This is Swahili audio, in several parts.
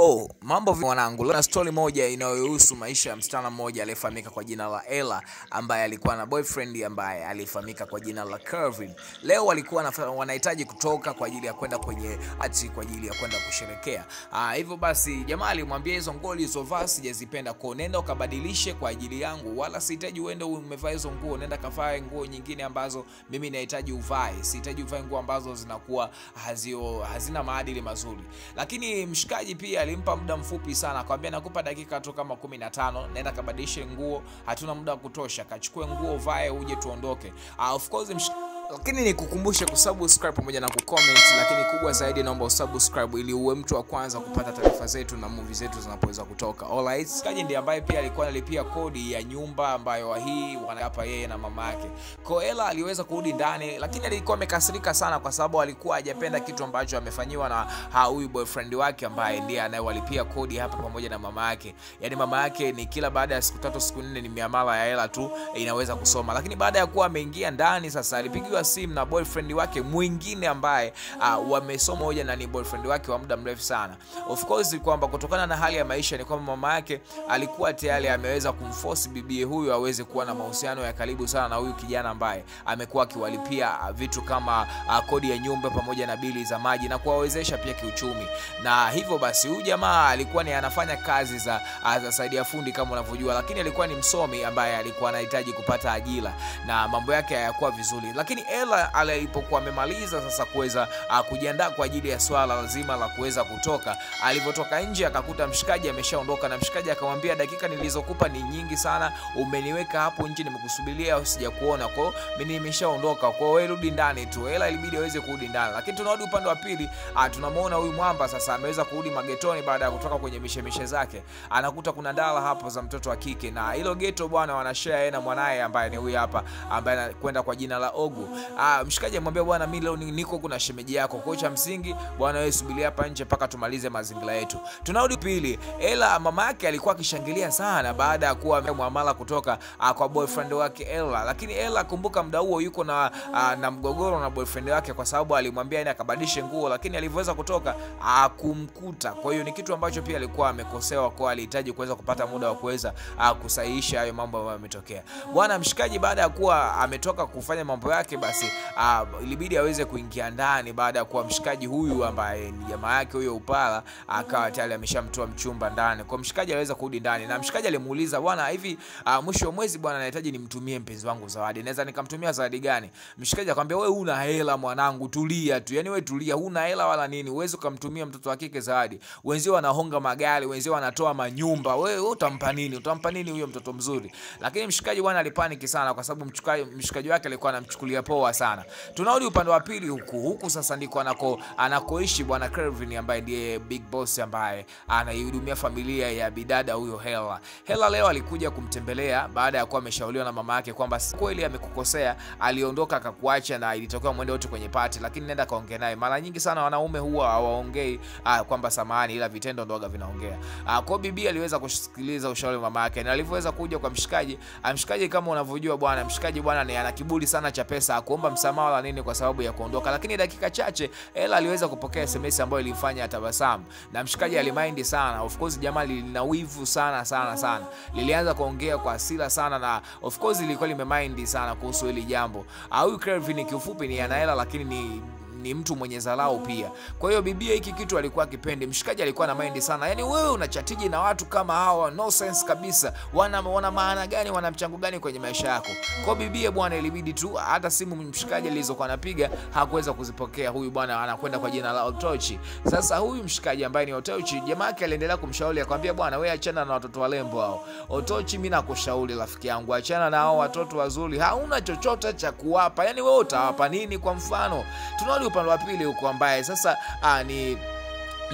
Yo, mambo mwanangu. Na story moja inayohusu maisha ya msichana mmoja aliyefahamika kwa jina la Ella, ambaye alikuwa na boyfriend ambaye alifahamika kwa jina la Kelvin. Leo walikuwa wanahitaji kutoka kwa ajili ya kwenda kwenye ati kwa ajili ya kwenda kusherekea. Hivyo basi jamaa alimwambia hizo nguo ulizovaa sijazipenda, kwa nenda ukabadilishe kwa ajili yangu, wala sihitaji uende umevaa hizo nguo, nenda kavae nguo nyingine ambazo mimi nahitaji uvae. Sihitaji uvae nguo ambazo zinakuwa hazina maadili mazuri. Lakini mshikaji pia alimpa muda mfupi sana, akamwambia nakupa dakika tu kama 15, nenda kabadilishe nguo, hatuna muda wa kutosha, kachukue nguo vae uje tuondoke. Of course lakini nikukumbushe kusubscribe pamoja na kucomment, lakini kubwa zaidi naomba usubscribe ili uwe mtu wa kwanza kupata taarifa zetu na movie zetu zinapoweza kutoka. Alright, kaji ndiye ambaye pia alikuwa analipia kodi ya nyumba ambayo hii wanapa yeye na mama yake. Kwa Ella aliweza kurudi ndani, lakini alikuwa amekasirika sana kwa sababu alikuwa hajapenda kitu ambacho amefanyiwa na huyu boyfriend wake ambaye ndiye anayewalipia kodi hapa pamoja na mama yake. Yaani mama yake ni kila baada ya siku 3 siku 4 ni miamala ya Ella tu inaweza kusoma. Lakini baada ya kuwa ameingia ndani sasa alipigiwa simu na boyfriend wake mwingine ambaye wamesoma moja na ni boyfriend wake wa muda mrefu sana. Of course kwamba kutokana na hali ya maisha ni kwamba mama yake alikuwa tayari ameweza kumforce bibie huyu aweze kuwa na mahusiano ya karibu sana na huyu kijana ambaye amekuwa akiwalipia vitu kama kodi ya nyumba pamoja na bili za maji na kuwawezesha pia kiuchumi. Na hivyo basi huyu jamaa alikuwa ni anafanya kazi za saidia fundi kama unavyojua, lakini alikuwa ni msomi ambaye alikuwa anahitaji kupata ajira na mambo yake hayakuwa vizuri. Lakini Ella alipokuwa amemaliza sasa kuweza kujiandaa kwa ajili ya swala lazima la kuweza kutoka, alipotoka nje akakuta mshikaji ameshaondoka, na mshikaji akamwambia dakika nilizokupa ni nyingi sana, umeniweka hapo nje nimekusubiria sijakuona, kwa mimi nimeshaondoka, kwa wewe rudi ndani tu. Ella ilibidi aweze kurudi ndani, lakini tunarudi upande wa pili, tunamuona huyu mwamba sasa ameweza kurudi magetoni baada ya kutoka kwenye mishemishe zake. Anakuta kuna ndala hapo za mtoto wa kike, na hilo geto bwana wanashare yeye na mwanae ambaye ni huyu hapa ambaye anakwenda kwa jina la Ogu. Mshikaji amwambia bwana mimi leo niko kuna shemeji yako, kocha msingi bwana wewe subiri hapa nje mpaka tumalize mazingira yetu. Tunarudi pili, Ella mama yake alikuwa akishangilia sana baada ya kuwa muamala kutoka kwa boyfriend wake Ella, lakini Ella kumbuka muda huo yuko na mgogoro na boyfriend wake kwa sababu alimwambia aende akabadilishe nguo, lakini alivyoweza kutoka kumkuta. Kwa hiyo ni kitu ambacho pia alikuwa amekosewa, kwa alihitaji kuweza kupata muda wa kuweza kusahihisha hayo mambo ambayo yametokea. Bwana mshikaji baada ya kuwa ametoka kufanya mambo yake basi ilibidi aweze kuingia ndani baada ya kuwa mshikaji huyu ambaye ni jamaa yake huyo upala akawa tayari ameshamtoa mchumba ndani. Kwa mshikaji aliweza kurudi ndani na mshikaji alimuuliza bwana hivi mwisho wa mwezi bwana nahitaji nimtumie mpenzi wangu zawadi, naweza nikamtumia zawadi gani? Mshikaji akamwambia wewe una hela mwanangu, tulia tu, yani wewe tulia, huna hela wala nini, uweze kumtumia mtoto wa kike zawadi, wenzio wanahonga magari, wenzio wanatoa manyumba, wewe utampa nini? Utampa nini huyo mtoto mzuri? Lakini mshikaji bwana alipaniki sana kwa sababu mshikaji wake alikuwa anamchukulia poa sana. Tunarudi upande wa pili huku sasa ndiko anakoishi bwana Kelvin ambaye ndiye big boss ambaye anaihudumia familia ya bidada huyo Ella. Ella leo alikuja kumtembelea baada ya kuwa ameshauriwa na mama yake kwamba kweli amekukosea, aliondoka akakuacha na ilitokea mwende wote kwenye party, lakini nenda kaongea naye. Mara nyingi sana wanaume huwa hawaongei kwamba samahani, ila vitendo ndio vinaongea. Kwa bibi aliweza kusikiliza ushauri wa mama yake, na alivyoweza kuja kwa mshikaji kama unavyojua bwana mshikaji bwana ni ana kiburi sana cha pesa, kuomba msamaha wala nini kwa sababu ya kuondoka. Lakini dakika chache Ella aliweza kupokea SMS ambayo ilifanya atabasamu, na mshikaji alimind sana. Of course jamaa lina wivu sana, lilianza kuongea kwa hasira sana, na of course ilikuwa limemind sana kuhusu hili jambo. Huyu Kelvin kiufupi ni ana hela lakini ni mtu mwenye dharau pia. Kwa hiyo bibia hiki kitu alikuwa akipendi. Mshikaji alikuwa na mind sana, yani wewe unachatiji na watu kama hawa, no sense kabisa, wana maana gani, wana mchango gani kwenye maisha yako? Kwa bibia bwana ilibidi tu, hata simu mshikaji alizokuwa anapiga hakuweza kuzipokea. Huyu bwana anakwenda kwa jina la Otochi. Sasa huyu mshikaji ambaye ni Otochi, jamaa yake aliendelea kumshauri akamwambia bwana wewe achana na watoto walembo hao. Otochi mimi nakushauri rafiki yangu, achana na hao watoto wazuri, hauna chochote cha kuwapa, yani wewe utawapa nini? Kwa mfano tunarudi upande wa pili huko ambaye sasa ni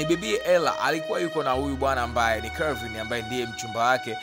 bibi Ella alikuwa yuko na huyu bwana ambaye ni Kelvin ambaye ndiye mchumba wake,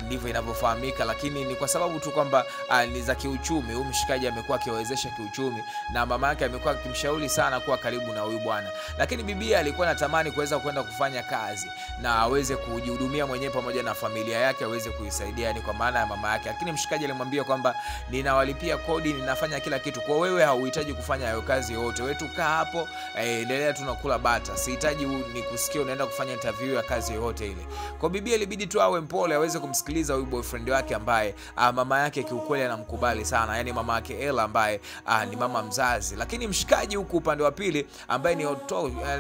ndivyo inavyofahamika, lakini ni kwa sababu tu kwamba ni za kiuchumi. Huyu mshikaji amekuwa akiwezesha kiuchumi na mama yake amekuwa akimshauri sana kuwa karibu na huyu bwana. Lakini bibi alikuwa anatamani kuweza kwenda kufanya kazi na aweze kujihudumia mwenyewe pamoja na familia yake, aweze kuisaidia ni kwa maana ya mama yake. Lakini mshikaji alimwambia kwamba ninawalipia kodi, ninafanya kila kitu, kwa wewe hauhitaji kufanya hayo kazi yote, wewe tu kaa hapo endelea tunakula bata, sihitaji ni kusikia unaenda kufanya interview ya kazi yoyote ile. Kwa bibi ilibidi tu awe mpole, aweze kumsikiliza huyu boyfriend wake ambaye mama yake kiukweli anamkubali sana, yani mama yake Ella ambaye ni mama mzazi. Lakini mshikaji huku upande wa pili ambaye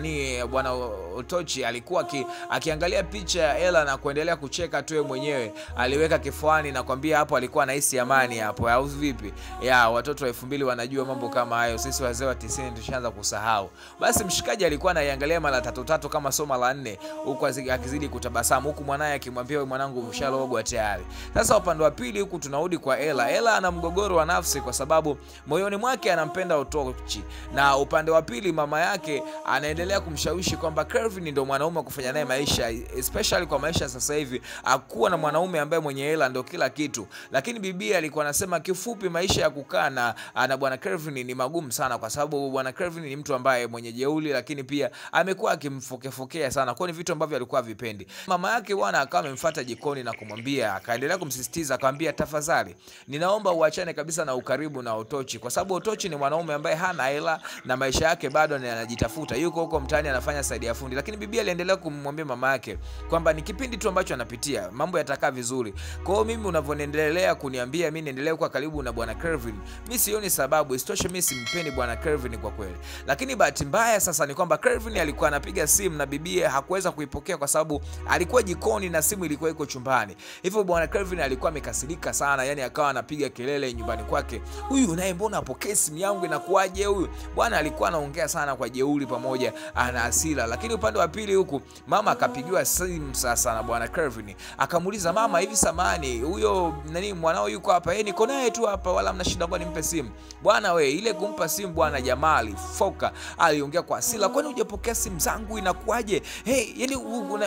ni bwana Otochi alikuwa akiangalia picha ya Ella na kuendelea kucheka tu mwenyewe. Aliweka kifuani na kwambia hapo alikuwa anahisi amani hapo, au vipi? Ya watoto wa 2000 wanajua mambo kama hayo, sisi wazee wa 90 tushaanza kusahau. Basi mshikaji alikuwa anaiangalia mara tatu kama soma la 4 huku akizidi kutabasamu, huku mwanae akimwambia wewe mwanangu umshalogwa tayari. Sasa upande wa pili huku tunarudi kwa Ella. Ella ana mgogoro wa nafsi kwa sababu moyoni mwake anampenda Otochi, na upande wa pili mama yake anaendelea kumshawishi kwamba Kelvin ndio mwanaume kufanya naye maisha, especially kwa maisha sasa hivi akuwa na mwanaume ambaye mwenye hela ndio kila kitu. Lakini bibi alikuwa anasema kifupi maisha ya kukaa na bwana Kelvin ni magumu sana, kwa sababu bwana Kelvin ni mtu ambaye mwenye jeuli, lakini pia amekuwa akimfokea sana, kwa ni vitu ambavyo alikuwa vipendi. Mama yake bwana akawa amemfuata jikoni na kumwambia, akaendelea kumsisitiza, akamwambia tafadhali ninaomba uachane kabisa na ukaribu na Otochi, kwa sababu Otochi ni mwanaume ambaye hana hela na maisha yake bado anajitafuta, yuko huko mtaani anafanya saidi ya fundi. Lakini bibi aliendelea kumwambia mama yake kwamba ni kipindi tu ambacho anapitia, mambo yatakaa vizuri. Kwa hiyo mimi unavyoendelea kuniambia mimi niendelee kuwa karibu na bwana Kelvin, mimi sioni sababu, isitoshe mimi simpendi bwana Kelvin kwa kweli. Lakini bahati mbaya sasa ni kwamba Kelvin alikuwa anapiga simu na bibi hakuweza kuipokea kwa sababu alikuwa jikoni na simu ilikuwa iko chumbani. Hivyo bwana Kelvin alikuwa amekasirika sana, yani akawa anapiga kelele nyumbani kwake, huyu naye mbona apokee simu yangu, inakuaje huyu bwana? Alikuwa anaongea sana kwa jeuri pamoja ana hasira. Lakini upande wa pili huku mama akapigiwa simu sasa na bwana Kelvin, akamuuliza mama, hivi samani huyo mwanao yuko hapa? Niko naye tu hapa, wala mna shida, kwa nimpe simu bwana? We ile kumpa simu bwana jamaa alifoka, aliongea kwa hasira, kwani hujapokea simu zangu, inakuaje?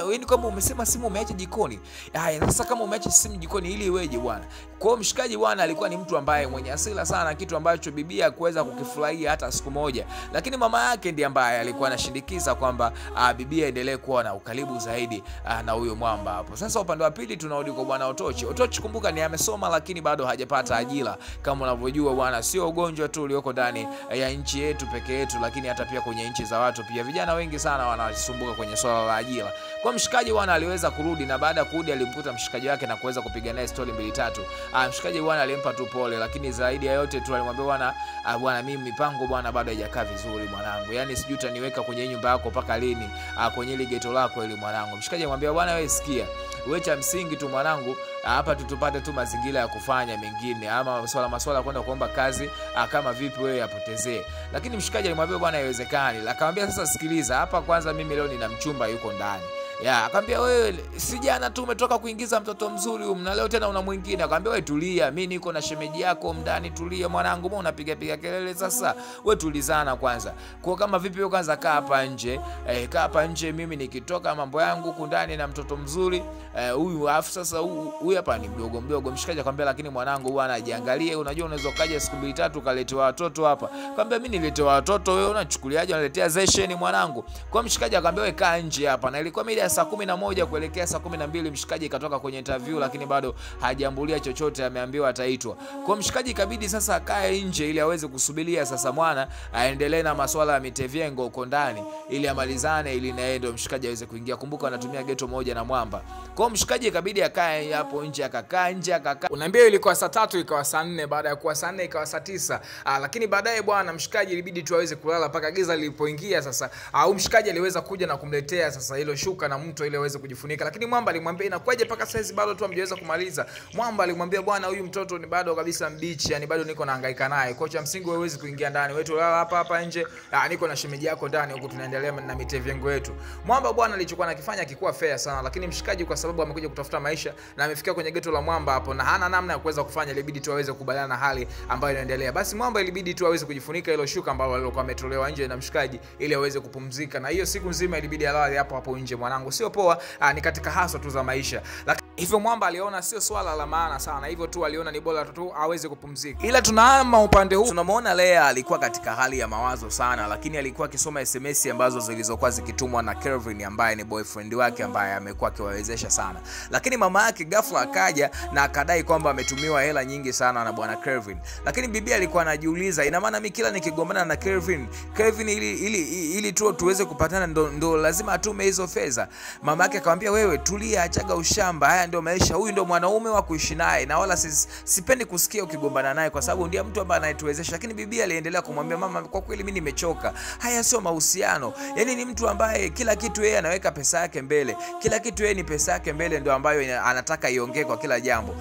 Yani kama umesema simu umeacha jikoni, haya sasa kama umeacha simu jikoni ili iweje bwana? Kwa mshikaji bwana alikuwa ni mtu ambaye mwenye hasira sana, kitu ambacho bibi hakuweza kukifurahia hata siku moja. Lakini mama yake ndiye ambaye alikuwa anashindikiza kwamba bibi aendelee kuwa na ukaribu zaidi na huyo mwamba hapo. Sasa upande wa pili tunarudi kwa bwana Otochi. Otochi kumbuka ni amesoma lakini bado hajapata ajira. Kama unavyojua bwana, sio ugonjwa tu ulioko ndani ya nchi yetu peke yetu, lakini hata pia kwenye nchi za watu pia vijana wengi sana wanasumbuka kwenye swala la ajira. Kwa mshikaji bwana aliweza kurudi, na baada ya kurudi alimkuta mshikaji wake na kuweza kupiga naye story 2-3. Mshikaji bwana alimpa tu pole, lakini zaidi ya yote tu alimwambia bwana mimi mipango bwana bado haijakaa vizuri mwanangu, yani sijui utaniweka kwenye nyumba yako paka lini, kwenye ile ghetto lako ili mwanangu. Mshikaji amwambia bwana wewe sikia, wewe cha msingi tu mwanangu hapa tutupate tu mazingira ya kufanya mengine, ama masuala kwenda kuomba kazi kama vipi wewe yapotezee. Lakini mshikaji alimwambia bwana haiwezekani. Akamwambia sasa sikiliza, hapa kwanza mimi leo nina mchumba yuko ndani. Akamwambia wewe si jana tu umetoka kuingiza mtoto mzuri na leo tena una mwingine. Akamwambia wewe tulia, mimi niko na shemeji yako ndani, tulia mwanangu, mbona unapiga kelele sasa? Wewe tulizana kwanza. Kwa kama vipi wewe kwanza kaa hapa nje, kaa hapa nje, mimi nikitoka mambo yangu huko ndani na mtoto mzuri huyu. Afu sasa huyu hapa ni mdogo. Mshikaji akamwambia lakini mwanangu bwana ajiangalie, unajua unaweza kaja siku 2-3 kaletewa watoto hapa. Akamwambia mimi niletewa watoto, wewe unachukuliaje unaletea zesheni mwanangu? Kwa mshikaji akamwambia wewe kaa nje hapa. Na ilikuwa mida saa 11 kuelekea saa 12 mshikaji katoka kwenye interview, lakini bado hajaambulia chochote, ameambiwa ataitwa. Kwa mshikaji ikabidi sasa akae nje ili aweze kusubiria sasa mwana aendelee na masuala ya mitevyengo huko ndani ili amalizane, ili naye ndio mshikaji aweze kuingia. Kumbuka anatumia ghetto moja na mwamba. Kwa mshikaji ikabidi akae hapo nje, akakaa nje akakaa. Unaambia ilikuwa saa 3 ikawa saa 4, baada ya kuwa saa 4 ikawa saa 9. Lakini baadaye bwana mshikaji ilibidi tu aweze kulala paka giza lilipoingia. Sasa mshikaji aliweza kuja na kumletea sasa hilo shuka na mto ile aweze kujifunika. Lakini mwamba alimwambia inakuaje paka saizi bado tu hamjaweza kumaliza? Mwamba alimwambia bwana huyu mtoto ni bado kabisa mbichi, yani bado niko nahangaika naye. Kocha msingi wewe huwezi kuingia ndani, wewe tulala hapa nje. Niko na shemeji yako ndani huko tunaendelea na mitevyengo yetu. Mwamba bwana alichokuwa anakifanya kikuwa fair sana, lakini mshikaji kwa sababu amekuja kutafuta maisha na amefikia kwenye ghetto la mwamba hapo na hana namna ya kuweza kufanya, ilibidi tu aweze kubaliana na hali ambayo inaendelea. Basi mwamba ilibidi tu aweze kujifunika hilo shuka ambalo alikuwa ametolewa nje na mshikaji ili aweze kupumzika, na hiyo siku nzima ilibidi alale hapo nje mwanangu. Sio poa, ni katika haswa tu za maisha. Lakini Hivyo Mwamba aliona sio swala la maana sana, hivyo tu aliona ni bora tu aweze kupumzika. Ila tunahama upande huu, tunamwona Lea alikuwa katika hali ya mawazo sana, lakini alikuwa akisoma SMS ambazo zilizokuwa zikitumwa na Kelvin ambaye ni boyfriend wake ambaye amekuwa akiwawezesha sana. Lakini mama yake ghafla akaja na akadai kwamba ametumiwa hela nyingi sana na bwana Kelvin. Lakini bibi alikuwa anajiuliza, ina maana mimi kila nikigombana na Kelvin ili tu tuweze kupatana ndo lazima atume hizo fedha? Mama yake akamwambia, wewe tulia, achaga ushamba, haya ndio maisha, huyu ndio mwanaume wa kuishi naye na wala sipendi kusikia ukigombana naye kwa sababu ndiye mtu ambaye anayetuwezesha. Lakini bibi aliendelea kumwambia, mama, kwa kweli mimi nimechoka, haya sio mahusiano. Yani ni mtu ambaye kila kitu yeye anaweka pesa yake mbele, kila kitu yeye ni pesa yake mbele ndio ambayo anataka iongee kwa kila jambo.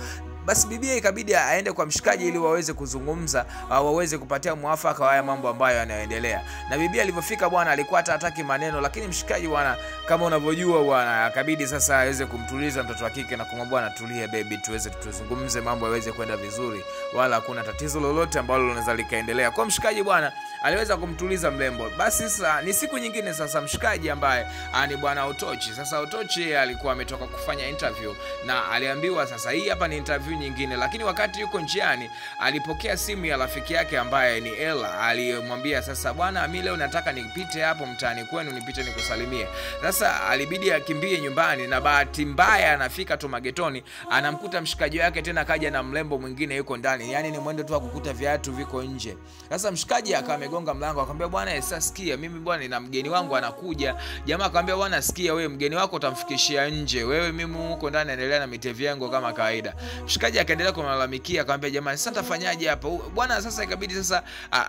Basi bibi ikabidi aende kwa mshikaji ili waweze kuzungumza, waweze kupatia mwafaka wa haya mambo ambayo yanaendelea. Na bibi alipofika bwana alikuwa hataki maneno, lakini mshikaji bwana, kama unavyojua bwana, akabidi sasa aweze kumtuliza mtoto wa kike na kumwambia, bwana tulie baby, tuweze tuzungumze mambo yaweze kwenda vizuri, wala hakuna tatizo lolote ambalo linaweza likaendelea. Kwa mshikaji bwana aliweza kumtuliza mlembo. Basi sasa ni siku nyingine sasa, mshikaji ambaye ni bwana Otochi. Sasa Otochi alikuwa ametoka kufanya interview na aliambiwa sasa hii hapa ni interview nyingine, lakini wakati yuko njiani alipokea simu ya rafiki yake ambaye ni Ella. Alimwambia sasa, bwana mimi leo nataka nipite hapo mtaani kwenu, nipite nikusalimie. Sasa alibidi akimbie nyumbani, na bahati mbaya anafika tu magetoni anamkuta mshikaji wake tena kaja na mlembo mwingine yuko ndani. Yani ni mwendo tu wa kukuta viatu viko nje. Sasa mshikaji akamegonga mlango akamwambia, bwana sasa sikia, mimi bwana nina mgeni wangu anakuja. Jamaa akamwambia, bwana sikia, wewe mgeni wako utamfikishia nje, wewe mimi huko ndani endelea na mitevi yangu kama kawaida. Mshikaji akaendelea kumlalamikia akamwambia, jamani sasa tafanyaje hapa bwana? Sasa ikabidi sasa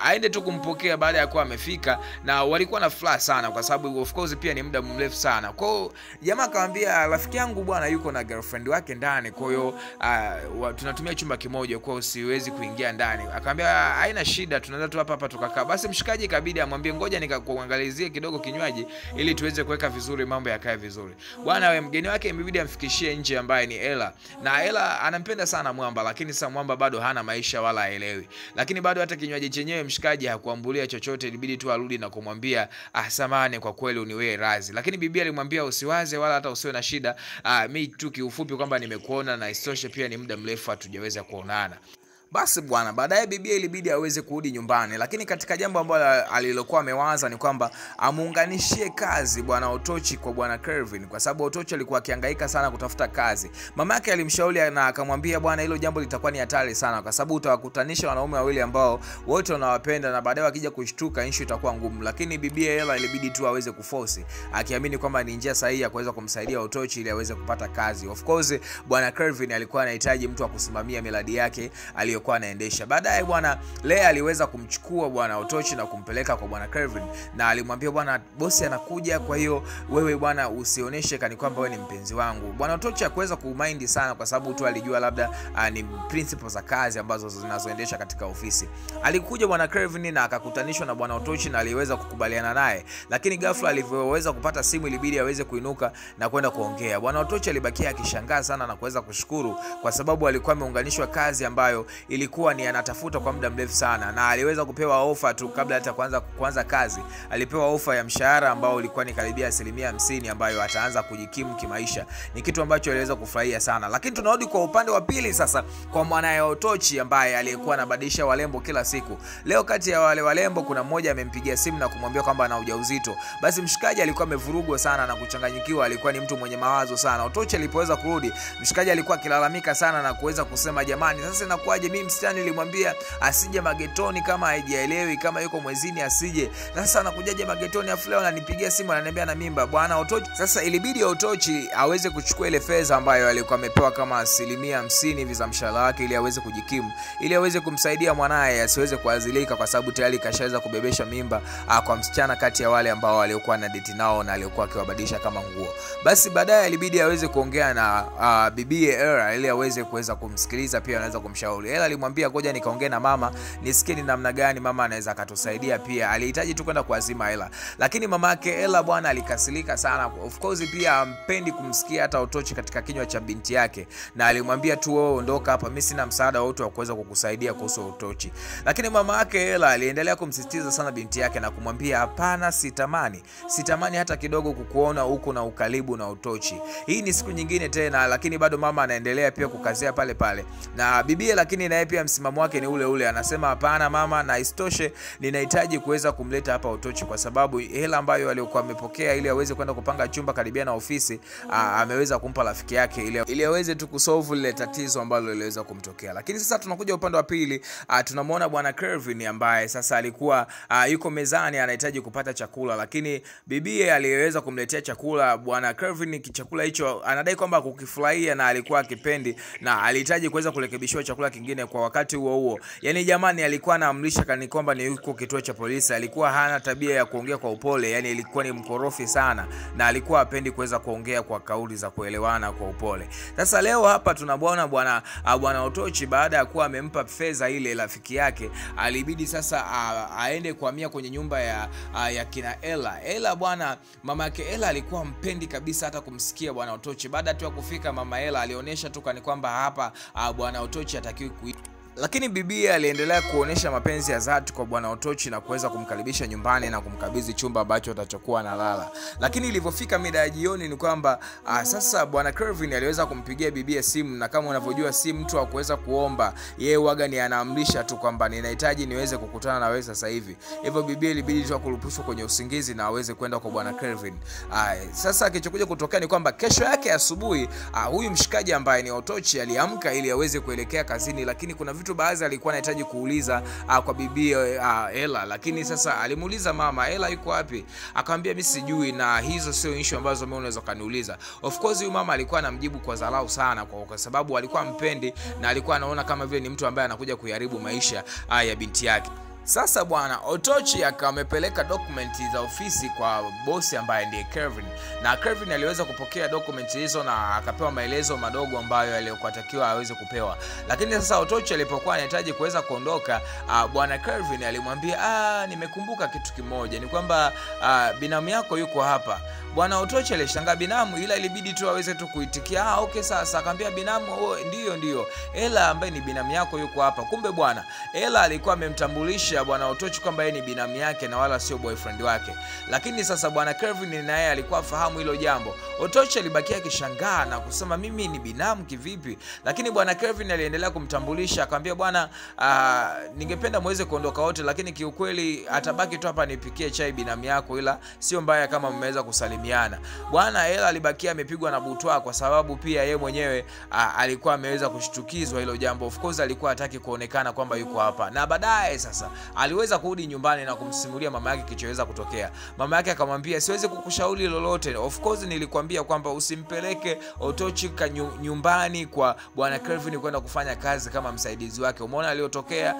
aende tu kumpokea baada ya kuwa amefika, na walikuwa na furaha sana kwa sababu of course pia ni muda mrefu sana. Kwa hiyo jamaa akamwambia, rafiki yangu bwana yuko na girlfriend wake ndani, kwa hiyo tunatumia chumba kimoja, kwa hiyo siwezi kuingia ndani. Akamwambia haina shida, tunaweza tu hapa tukakaa. Basi mshikaji ikabidi amwambie, ngoja nikakuangalizie kidogo kinywaji ili tuweze kuweka vizuri mambo yakae vizuri. Bwana we mgeni wake imebidi amfikishie nje ambaye ni Ella, na Ella anampenda sana Mwamba, lakini sasa Mwamba bado hana maisha wala haelewi. Lakini bado hata kinywaji chenyewe mshikaji hakuambulia chochote, ilibidi tu arudi na kumwambia, samahani kwa kweli uniwe razi. Lakini bibi alimwambia, usiwaze wala hata usiwe na shida, mimi tu kiufupi kwamba nimekuona na isitoshe pia ni muda mrefu hatujaweza kuonana. Basi bwana, baadaye bibi ilibidi aweze kurudi nyumbani, lakini katika jambo ambalo alilokuwa amewaza ni kwamba amuunganishie kazi bwana Otochi kwa bwana Kelvin, kwa sababu Otochi alikuwa akihangaika sana kutafuta kazi. Mama yake alimshauri na akamwambia, bwana hilo jambo litakuwa ni hatari sana kwa sababu utawakutanisha wanaume wawili ambao wote wanawapenda na baadaye wakija kushtuka issue itakuwa ngumu. Lakini bibi Ella ilibidi tu aweze kuforce, akiamini kwamba ni njia sahihi ya kuweza kumsaidia Otochi ili aweze kupata kazi. Of course bwana Kelvin alikuwa anahitaji mtu wa kusimamia miradi yake aliyokuwa anaendesha. Baadaye bwana Lea aliweza kumchukua bwana Otochi na kumpeleka kwa bwana Kelvin, na alimwambia, bwana bosi anakuja, kwa hiyo wewe bwana usioneshe kani kwamba wewe ni mpenzi wangu. Bwana Otochi hakuweza kumind sana kwa sababu tu alijua labda ni principles za kazi ambazo zinazoendesha katika ofisi. Alikuja bwana Kelvin na akakutanishwa na bwana Otochi na aliweza kukubaliana naye, lakini ghafla alivyoweza kupata simu ilibidi aweze kuinuka na kwenda kuongea. Bwana Otochi alibakia akishangaa sana na kuweza kushukuru kwa sababu alikuwa ameunganishwa kazi ambayo ilikuwa ni anatafuta kwa muda mrefu sana, na aliweza kupewa ofa tu kabla hata kuanza kazi. Alipewa ofa ya mshahara ambao ulikuwa ni karibia 50% ambayo ataanza kujikimu kimaisha. Ni kitu ambacho aliweza kufurahia sana. Lakini tunarudi kwa upande wa pili sasa kwa mwanae Otochi ambaye aliyekuwa anabadilisha walembo kila siku. Leo kati ya wale walembo kuna mmoja amempigia simu na kumwambia kwamba ana ujauzito. Basi mshikaji alikuwa amevurugwa sana na kuchanganyikiwa, alikuwa ni mtu mwenye mawazo sana. Otochi alipoweza kurudi, mshikaji alikuwa akilalamika sana na kuweza kusema, jamani sasa inakuaje, mimi msichana nilimwambia asije magetoni kama haijaelewi, kama yuko mwezini asije, sasa anakujaje magetoni afu leo ananipigia simu ananiambia na mimba. Bwana Otochi sasa ilibidi Otochi aweze kuchukua ile fedha ambayo alikuwa amepewa kama 50% hivi za mshahara wake ili aweze kujikimu, ili aweze kumsaidia mwanae asiweze kuadhilika kwa sababu tayari kashaweza kubebesha mimba kwa msichana kati ya wale ambao waliokuwa na date nao na aliokuwa akiwabadilisha kama nguo. Basi baadaye ilibidi aweze kuongea na bibi Ella ili aweze kuweza kumsikiliza, pia anaweza kumshauri. Ella alimwambia ngoja nikaongee na mama nisikie ni namna gani mama anaweza akatusaidia, pia alihitaji tu kwenda kuazima Ella. Lakini mamake Ella bwana alikasirika sana. Of course pia ampendi kumsikia hata Otochi katika kinywa cha binti yake, na alimwambia tu wewe ondoka hapa, mimi sina msaada wote wa kuweza kukusaidia kuhusu Otochi. Lakini mama yake Ella aliendelea kumsisitiza sana binti yake na kumwambia hapana, sitamani hata kidogo kukuona huko na ukaribu na Otochi. Hii ni siku nyingine tena. Lakini bado mama anaendelea pia kukazia pale pale na bibie, lakini naye pia msimamo wake ni ule ule, anasema hapana mama, na isitoshe ninahitaji kuweza kumleta hapa Otochi kwa sababu hela ambayo alikuwa amepokea ili aweze kwenda kupanga chumba karibia na ofisi ameweza kumpa rafiki yake ili aweze tu kusolve ile tatizo ambalo liliweza kumtokea. Lakini sasa tunakuja upande wa pili, tunamuona bwana Kelvin ambaye sasa alikuwa yuko mezani anahitaji kupata chakula, lakini bibie aliweza kumletea chakula bwana Kelvin. Chakula hicho anadai kwamba kukifurahia na alikuwa akipendi na alihitaji kuweza kurekebishiwa chakula kingine kwa wakati huo. Yani jamani, alikuwa anaamrisha kani kwamba ni yuko kituo cha polisi. Alikuwa hana tabia ya kuongea kwa upole, yani ilikuwa ni mkorofi sana na alikuwa hapendi kuweza kuongea kwa kauli za kuelewana kwa upole. Sasa leo hapa tunabona bwana Otochi baada ya kuwa amempa fedha ile rafiki yake, alibidi sasa aende kuhamia kwenye nyumba ya kina Ella. Ella bwana, mama yake Ella alikuwa mpendi kabisa hata kumsikia bwana Otochi. Baada tu ya kufika mama Ella alionyesha tu kani kwamba hapa bwana Otochi hatakiwi kuishi. Lakini bibi aliendelea kuonesha mapenzi ya dhati kwa bwana Otochi na kuweza kumkaribisha nyumbani na kumkabidhi chumba ambacho atachokuwa analala. Lakini ilipofika mida ya jioni ni kwamba sasa bwana Kelvin aliweza kumpigia bibi simu, na kama unavyojua si mtu wa kuweza kuomba, yeye waga ni anaamrisha tu kwamba ninahitaji niweze kukutana na wewe sasa hivi. Hivyo bibi ilibidi tu kurupushwa kwenye usingizi na aweze kwenda kwa bwana Kelvin. Sasa kilichokuja kutokea ni kwamba kesho yake asubuhi huyu mshikaji ambaye ni Otochi aliamka ili aweze kuelekea kazini, lakini kuna vitu baadhi alikuwa anahitaji kuuliza kwa bibi Ella. Lakini sasa alimuuliza mama Ella yuko wapi, akamwambia mimi sijui na hizo sio issue ambazo mimi unaweza kaniuliza. Of course huyu mama alikuwa anamjibu kwa dharau sana kwa sababu alikuwa mpendi na alikuwa anaona kama vile ni mtu ambaye anakuja kuharibu maisha ya binti yake. Sasa bwana Otochi akamepeleka dokumenti za ofisi kwa bosi ambaye ndiye Kelvin, na Kelvin aliweza kupokea dokumenti hizo na akapewa maelezo madogo ambayo aliyokuwa aweze kupewa. Lakini sasa Otochi alipokuwa anahitaji kuweza kuondoka, bwana Kelvin alimwambia nimekumbuka kitu kimoja, ni kwamba binamu yako yuko hapa. Bwana Otochi alishangaa binamu, ila ilibidi tu aweze tu kuitikia okay sasa. Akamwambia binamu ndio Ella ambaye ni binamu yako yuko hapa. Kumbe bwana Ella alikuwa amemtambulisha bwana Otochi kwamba yeye ni binamu yake na wala sio boyfriend wake. Lakini sasa bwana Kelvin naye alikuwa fahamu hilo jambo. Otochi alibakia akishangaa na kusema mimi ni binamu kivipi? Lakini bwana Kelvin aliendelea kumtambulisha, akamwambia bwana ningependa muweze kuondoka wote, lakini kiukweli atabaki tu hapa nipikie chai binamu yako, ila sio mbaya kama mmeweza kusalimiana. Bwana Ella alibakia amepigwa na butwa kwa sababu pia yeye mwenyewe alikuwa ameweza kushtukizwa hilo jambo. Of course alikuwa hataki kuonekana kwamba yuko hapa. Na baadaye sasa aliweza kurudi nyumbani na kumsimulia mama yake kilichoweza kutokea. Mama yake akamwambia siwezi kukushauri lolote. Of course nilikwambia kwamba usimpeleke Otochi nyumbani kwa bwana Kelvin kwenda kufanya kazi kama msaidizi wake. Umeona aliyotokea?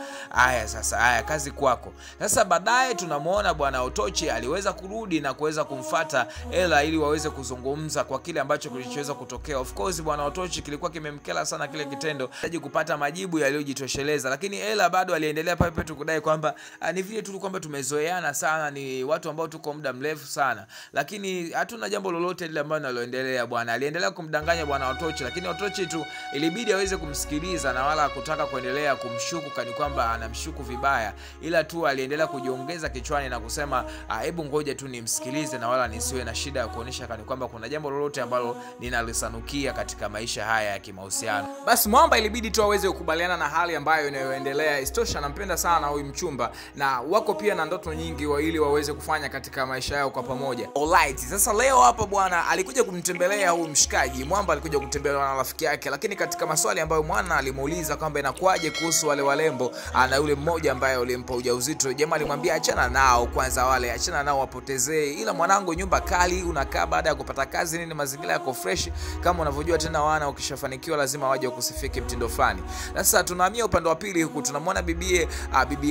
Sasa kazi kwako. Sasa baadaye tunamuona bwana Otochi aliweza kurudi na kuweza kumfuata Ella ili waweze kuzungumza kwa kile ambacho kilichoweza kutokea. Of course bwana Otochi kilikuwa kimemkela sana kile kitendo, anahitaji kupata majibu yaliyojitosheleza. Lakini Ella bado aliendelea pale tu kudai kwamba ni vile tu kwamba tumezoeana sana, ni watu ambao tuko muda mrefu sana, lakini hatuna jambo lolote lile ambalo linaloendelea. Bwana aliendelea kumdanganya bwana Otochi, lakini Otochi tu ilibidi aweze kumsikiliza na wala kutaka kuendelea kumshuku kani kwamba anamshuku vibaya, ila tu aliendelea kujiongeza kichwani na kusema hebu ngoja tu nimsikilize na wala nisiwe na shida ya kuonesha kani kwamba kuna jambo lolote ambalo ninalisanukia katika maisha haya ya kimahusiano. Basi mwamba ilibidi tu aweze kukubaliana na hali ambayo inayoendelea. Istosha anampenda sana huyu mchumba na wako pia na ndoto nyingi ili waweze kufanya katika maisha yao kwa pamoja. Alright, sasa leo hapa bwana alikuja kumtembelea huyu mshikaji. Mwamba alikuja kutembelewa na rafiki yake, lakini katika maswali ambayo mwana alimuuliza kwamba inakuaje kuhusu wale walembo na yule mmoja ambaye ulimpa ujauzito, jamaa alimwambia achana nao kwanza, wale achana nao wapotezee, ila mwanangu nyumba kali unakaa baada ya kupata kazi nini, mazingira yako fresh kama unavyojua tena wana ukishafanikiwa lazima waje kusifiki mtindo fulani. Sasa tunahamia upande wa pili huku tunamwona bibi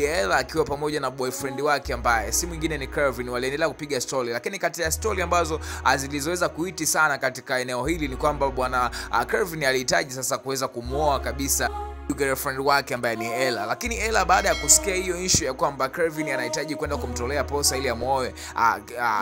Ella akiwa pamoja na boyfriend wake ambaye si mwingine ni Kelvin. Waliendelea kupiga story, lakini kati ya story ambazo zilizoweza kuiti sana katika eneo hili ni kwamba bwana Kelvin alihitaji sasa kuweza kumuoa kabisa girlfriend wake ambaye ni Ella. Lakini Ella baada ya kusikia hiyo issue ya kwamba Kelvin anahitaji kwenda kumtolea posa ili amuoe,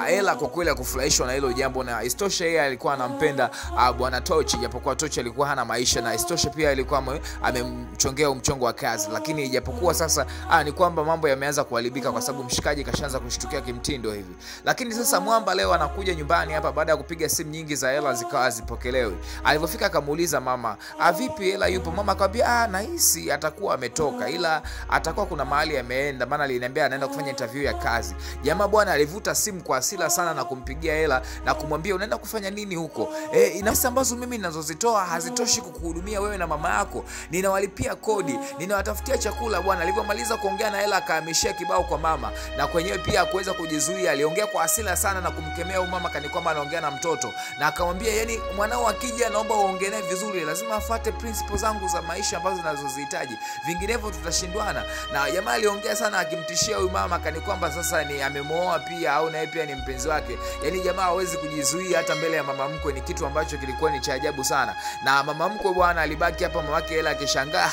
Ella kwa kweli kufurahishwa na hilo jambo, na istoshe yeye alikuwa anampenda bwana Tochi, japokuwa Tochi alikuwa hana maisha, na istoshe pia alikuwa amemchongea mchongo wa kazi. Lakini japokuwa sasa ni kwamba mambo yameanza kuharibika kwa sababu mshikaji kashaanza kushtukia kimtindo hivi. Lakini sasa Mwamba leo anakuja nyumbani hapa baada ya kupiga simu nyingi za Ella zikawa zipokelewi. Alipofika akamuuliza mama, vipi Ella yupo? Mama akamwambia nahisi atakuwa ametoka, ila atakuwa kuna mahali ameenda, maana aliniambia anaenda kufanya interview ya kazi. Jamaa bwana alivuta simu kwa hasira sana na kumpigia Ella na kumwambia unaenda kufanya nini huko? Inasa ambazo mimi ninazozitoa hazitoshi kukuhudumia wewe na mama yako. Ninawalipia kodi, ninawatafutia chakula bwana. Alipomaliza kuongea na Ella akahamishia kibao kwa mama, na kwenyewe pia kuweza kujizuia. Aliongea kwa hasira sana na kumkemea huyu mama kani kwamba anaongea na mtoto, na akamwambia yani mwanao akija naomba uongee naye vizuri, lazima afuate principles zangu za maisha ambazo ninazozihitaji, vinginevyo tutashindwana. Na jamaa aliongea sana akimtishia huyu mama kani kwamba sasa ni amemooa pia au naye pia ni mpenzi wake. Yani jamaa hawezi kujizuia hata mbele ya mama mkwe, ni kitu ambacho kilikuwa ni cha ajabu sana. Na mama mkwe bwana alibaki hapa, mamake Ella akishangaa,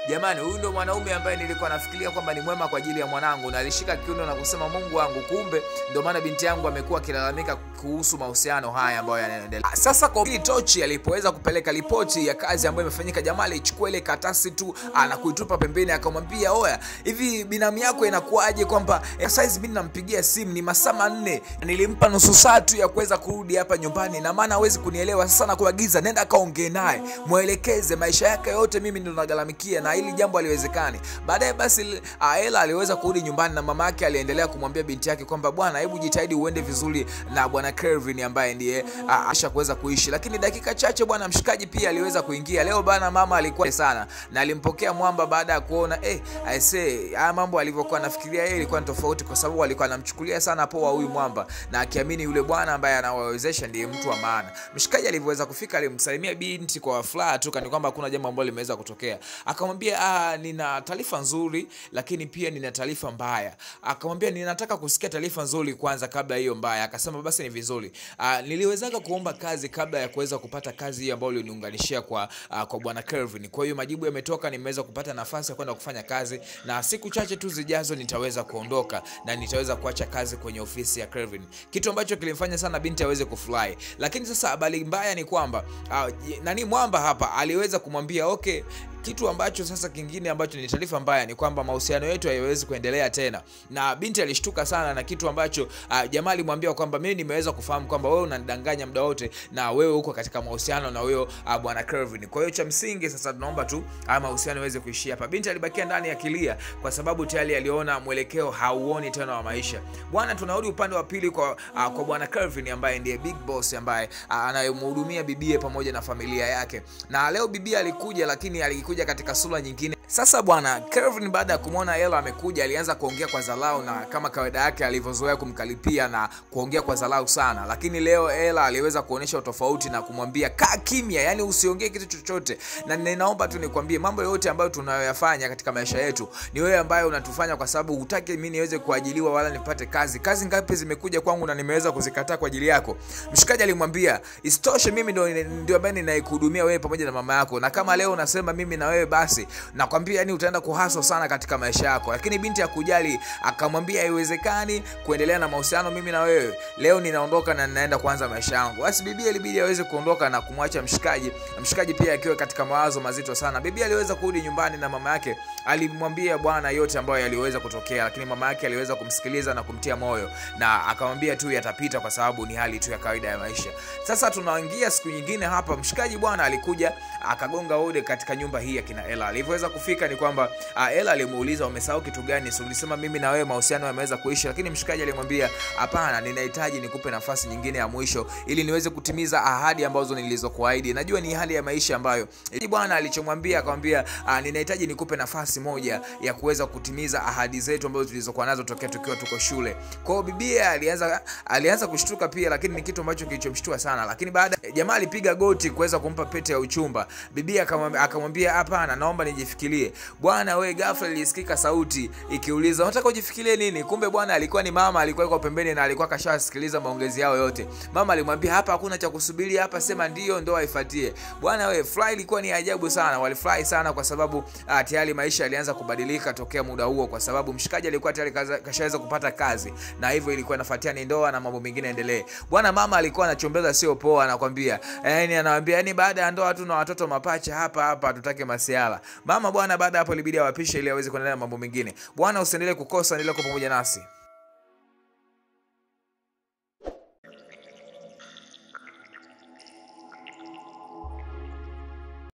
jamani huyu ndo mwanaume ambaye nilikuwa nafikiria kwamba ni mwema kwa ajili ya mwanangu. Na alishika kiuno na kusema Mungu wangu, kumbe ndo maana binti yangu amekuwa akilalamika kuhusu mahusiano haya ambayo yanaendelea. Sasa kwa Tochi alipoweza kupeleka ripoti ya kazi ambayo imefanyika, jamaa alichukua ile katasi tu na kuitupa pembeni, akamwambia oya, hivi binamu yako inakuaje kwamba size mimi nampigia simu ni masaa 4, nilimpa nusu saa tu ya kuweza kurudi hapa nyumbani, na maana hawezi kunielewa. Sasa nakuagiza nenda kaongee naye, muelekeze maisha yake yote, mimi ndo nagalamikia na hili jambo haliwezekani. Baadaye basi Ella aliweza kurudi nyumbani, na mama yake aliendelea kumwambia binti yake kwamba bwana, hebu jitahidi uende vizuri na bwana Kelvin ambaye ndiye asha kuweza kuishi. Lakini dakika chache bwana mshikaji pia aliweza kuingia. Leo bana mama alikuwa sana na alimpokea Mwamba baada ya kuona I say mambo alivyokuwa anafikiria yeye ilikuwa tofauti, kwa sababu alikuwa anamchukulia sana poa huyu Mwamba na akiamini yule bwana ambaye anawawezesha ndiye mtu wa maana. Mshikaji alivyoweza kufika alimsalimia binti kwa furaha tu, kani kwamba hakuna jambo ambalo limeweza kutokea. Akamwambia nina taarifa nzuri lakini pia nina taarifa mbaya. Akamwambia ninataka kusikia taarifa nzuri kwanza kabla hiyo mbaya. Akasema basi ni vizuri. Niliwezaga kuomba kazi kabla ya kuweza kupata kazi hii ambayo uliniunganishia kwa bwana Kelvin. Kwa hiyo majibu yametoka, nimeweza kupata nafasi ya kwenda kufanya kazi, na siku chache tu zijazo nitaweza kuondoka na nitaweza kuacha kazi kwenye ofisi ya Kelvin. Kitu ambacho kilimfanya sana binti aweze kufurahi. Lakini sasa habari mbaya ni kwamba Mwamba hapa aliweza kumwambia okay, kitu ambacho sasa kingine ambacho ni taarifa mbaya ni kwamba mahusiano yetu hayawezi kuendelea tena. Na binti alishtuka sana na kitu ambacho jamaa alimwambia kwamba mimi nimeweza kufahamu kwamba wewe unanidanganya muda wote na wewe uko katika mahusiano na wewe bwana Kelvin. Kwa hiyo cha msingi sasa tunaomba tu mahusiano yaweze kuishia hapa. Binti alibakia ndani akilia kwa sababu tayari aliona mwelekeo hauoni tena wa maisha. Bwana tunarudi upande wa pili kwa bwana Kelvin ambaye ndiye big boss ambaye anayemhudumia bibie pamoja na familia yake. Na leo bibie alikuja, lakini alikuja katika sura nyingine. Sasa bwana Kelvin baada ya kumuona Ella amekuja alianza kuongea kwa dharau, na kama kawaida yake alivyozoea kumkalipia na kuongea kwa dharau sana. Lakini leo Ella aliweza kuonesha tofauti na kumwambia kaa kimya, yani usiongee kitu chochote, na ninaomba tu nikwambie mambo yote ambayo tunayoyafanya katika maisha yetu ni wewe ambaye unatufanya kwa sababu hutaki mimi niweze kuajiliwa wala nipate kazi. Kazi ngapi zimekuja kwangu na nimeweza kuzikataa kwa ajili yako? Mshikaji alimwambia isitoshe mimi ndio ambaye ninaikuhudumia wewe pamoja na mama yako, na kama leo unasema mimi na wewe basi nakwambia yani utaenda kuhaso sana katika maisha yako. Lakini binti hakujali, akamwambia haiwezekani kuendelea na mahusiano mimi na wewe, leo ninaondoka na ninaenda kuanza maisha yangu. Basi bibi ilibidi aweze kuondoka na kumwacha mshikaji. Mshikaji pia akiwa katika mawazo mazito sana. Bibi aliweza kurudi nyumbani na mama yake alimwambia bwana yote ambayo yaliweza kutokea, lakini mama yake aliweza kumsikiliza na kumtia moyo na akamwambia tu yatapita kwa sababu ni hali tu ya kawaida ya maisha. Sasa tunaingia siku nyingine hapa. Mshikaji bwana alikuja akagonga hodi katika nyumba hii ya kina Ella. Alivyoweza kufika ni kwamba Ella alimuuliza umesahau kitu gani? So ulisema mimi na wewe mahusiano yameweza kuisha. Lakini mshikaji alimwambia hapana, ninahitaji nikupe nafasi nyingine ya mwisho ili niweze kutimiza ahadi ambazo nilizokuahidi. Najua ni hali ya maisha ambayo bwana alichomwambia akamwambia ninahitaji nikupe nafasi moja ya kuweza kutimiza ahadi zetu ambazo tulizokuwa nazo tokea tukiwa tuko shule. Kwa hiyo bibi alianza kushtuka pia, lakini ni kitu ambacho kilichomshtua sana. Lakini baada jamaa alipiga goti kuweza kumpa pete ya uchumba. Bibi akamwambia hapana, naomba nijifikirie ujifikirie. Bwana we, ghafla ilisikika sauti ikiuliza unataka ujifikirie nini? Kumbe bwana alikuwa ni mama, alikuwa yuko pembeni na alikuwa kashasikiliza maongezi yao yote. Mama alimwambia hapa hakuna cha kusubiri, hapa sema ndio ndoa ifuatie. Bwana we, fly ilikuwa ni ajabu sana. Walifurahi sana kwa sababu tayari maisha yalianza kubadilika tokea muda huo, kwa sababu mshikaji alikuwa tayari kashaweza kupata kazi, na hivyo ilikuwa inafuatia ni ndoa na mambo mengine endelee. Bwana mama alikuwa anachombeza sio poa, anakuambia anawaambia baada ya ndoa tu na watoto mapacha hapa tutake masiala. Mama bwana baada hapo ilibidi awapishe ili aweze kuendelea na mambo mengine. Bwana usiendelee kukosa, endelea kuwa pamoja nasi.